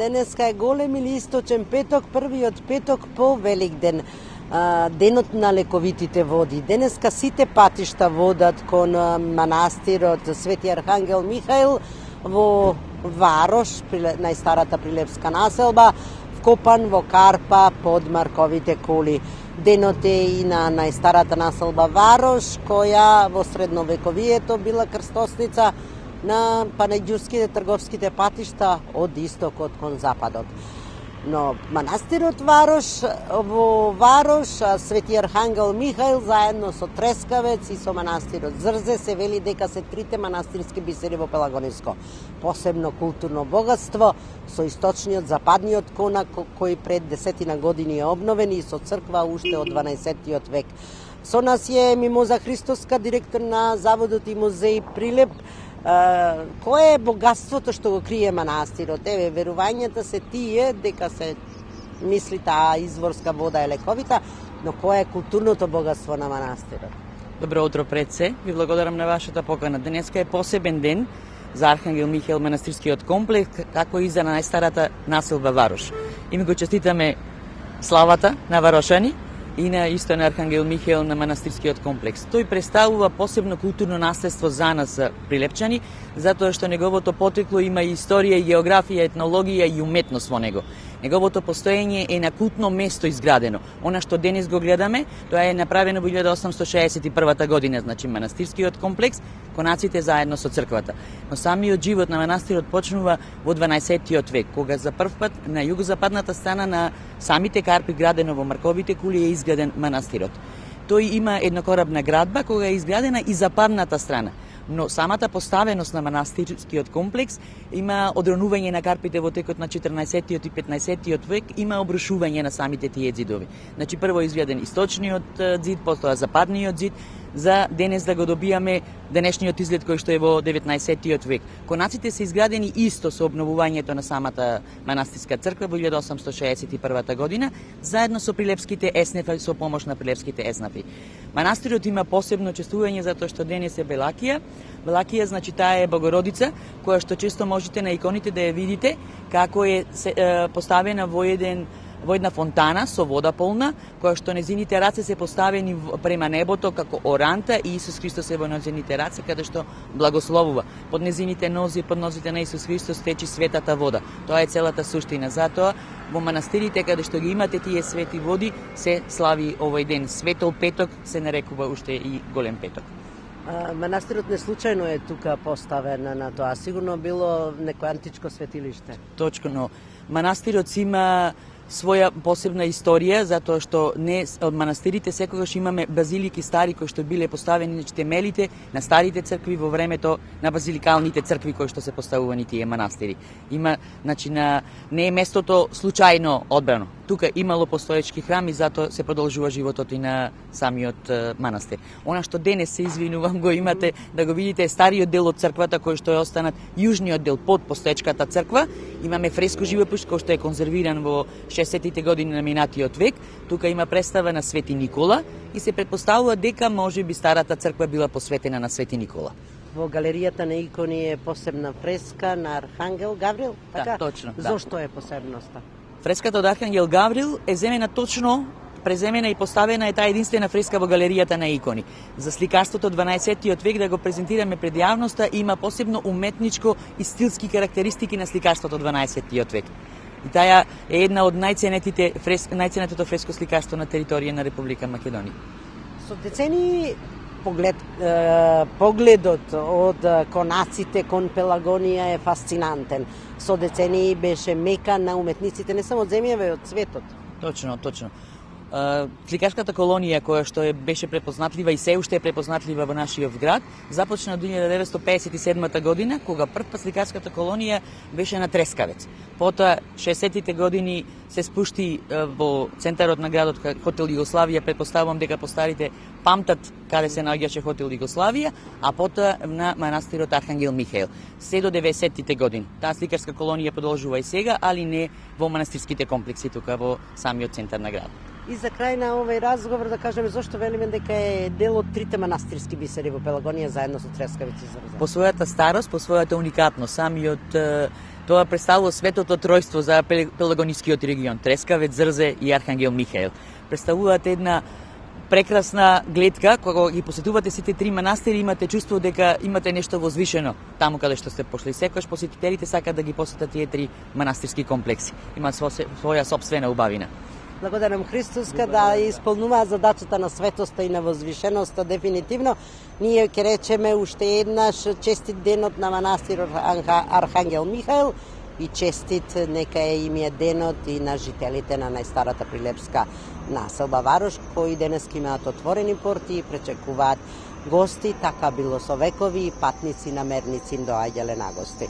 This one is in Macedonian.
денеска е голем или источен петок, првиот петок по Великден, денот на лековитите води. Денеска сите патишта водат кон манастирот Свети Архангел Михаил во Варош, најстарата прилепска населба, вкопан во карпа под Марковите кули. Денот е и на најстарата населба Варош, која во средновековието била крстосница на панеѓурските трговските патишта од истокот кон западот. Но манастирот Варош, во Варош, Свети Архангел Михаил заедно со Трескавец и со манастирот Зрзе се вели дека се трите манастирски бисери во Пелагониско. Посебно културно богатство со источниот западниот конак кој пред 10 години е обновен и со црква уште од 12 век. Со нас е Мимоза Христоска, директор на Заводот и музеј Прилеп. Кое е богатството што го крие манастирот? Верувањата се тие дека се мисли таа изворска вода е лековита, но кое е културното богатство на манастирот? Добро утро пред се, ви благодарам на вашата покана. Денеска е посебен ден за Архангел Михаил манастирскиот комплекс, како и за најстарата населба Варош. И ми го честитаме славата на варошани и на исто на Архангел Михаил на манастирскиот комплекс. Тој представува посебно културно наследство за нас прилепчани, затоа што неговото потекло има и историја, и географија, етнологија и уметност во него. Неговото постоење е на култно место изградено. Она што денес го гледаме, тоа е направено во 1861 година, значи манастирскиот комплекс, конаците заедно со црквата. Но самиот живот на манастирот почнува во 12 век, кога за прв пат на југозападната страна на самите карпи градено во Марковите кули е изграден манастирот. Тој има еднокорабна градба кога е изградена и западната страна. Но самата поставеност на манастирскиот комплекс има одронување на карпите во текот на 14 и 15 век, има обрушување на самите тие ѕидови. Значи прво изграден источниот ѕид, потоа западниот ѕид, за денес да го добијаме денешниот изглед кој што е во 19 век. Конаците се изградени исто со обновувањето на самата манастирска црква во 1861 година, заедно со прилепските еснафи, со помош на прилепските еснафи. Манастирот има посебно чествување затоа што денес е Белакија. Белакија значи таа е Богородица, која што често можете на иконите да ја видите како е поставена во една фонтана со вода полна, која што незините раце се поставени према небото како оранта и Исус Христос е во незините раце, каде што благословува. Под незините нози, под нозите на Исус Христос течи светата вода. Тоа е целата суштина. Затоа во манастирите каде што ги имате тие свети води се слави овој ден. Светол петок се нарекува уште и голем петок. Манастирот не случајно е тука поставен на тоа. Сигурно било некој античко светилиште. Точно. Манастирот има своја посебна историја, затоа што не од манастирите секогаш имаме базилики стари кои што биле поставени на темелите на старите цркви во времето на базиликалните цркви кои што се поставувани тие манастири. Има, значи, не е местото случајно одбрано. Тука имало постоечки храм и затоа се продолжува животот и на самиот манастир. Она што денес се извинувам го имате да го видите стариот дел од црквата кој што е останат јужниот дел под постоечката црква. Имаме фреско живопис кој што е конзервиран во 60-тите години на минатиот век. Тука има представа на Свети Никола и се претпоставува дека можеби старата црква била посветена на Свети Никола. Во галеријата на икони е посебна фреска на Архангел Гаврил, така? Да, точно. Зошто е посебноста? Фреската од Архангел Гаврил е земена точно, преземена и поставена е таа единствена фреска во галеријата на икони. За сликарството 12 век да го презентираме пред јавноста има посебно уметничко и стилски карактеристики на сликарството 12 век. И таа е една од најценетото фреско сликарство на територија на Република Македонија. Со децени погледот од конаците кон Пелагонија е фасцинантен. Со децени беше мека на уметниците не само од земјава, и од светот. Точно. Сликарската колонија која што беше препознатлива и се уште е препознатлива во нашиот град, започна од 1957 година, кога првпат сликарската колонија беше на Трескавец. Потоа 60-тите години се спушти во центарот на градот хотел Југославија, претпоставувам дека постарите памтат каде се наоѓаше хотел Југославија, а потоа на манастирот Архангел Михаил. Се до 90-тите години. Таа сликарска колонија продолжува и сега, али не во манастирските комплекси тука во самиот центар на градот. И за крај на овој разговор да кажеме зошто велиме дека е дел од трите манастирски бисери во Пелагонија заедно со Трескавец и Зрзе. По својата старост, по својата уникатност, Тоа представува светото тројство за Пелагонискиот регион, Трескавец, Зрзе и Архангел Михаел. Представуваат една прекрасна гледка, кога ги посетувате сите три манастири, имате чувство дека имате нешто возвишено таму каде што сте пошли. Секојаш посетителите сакаат да ги посетат тие три манастирски комплекси. Имаат своја собствена убавина. Благодарам Христос да исполнуваа задачата на светоста и на возвишеноста дефинитивно. Ние ќе речеме уште еднаш честит денот на манастирот Архангел Михаел и честит нека им е денот и на жителите на најстарата прилепска населба Варош, кои денеска имаат отворени порти и пречекуваат гости, така било со векови и патници намерници им доаѓале на гости.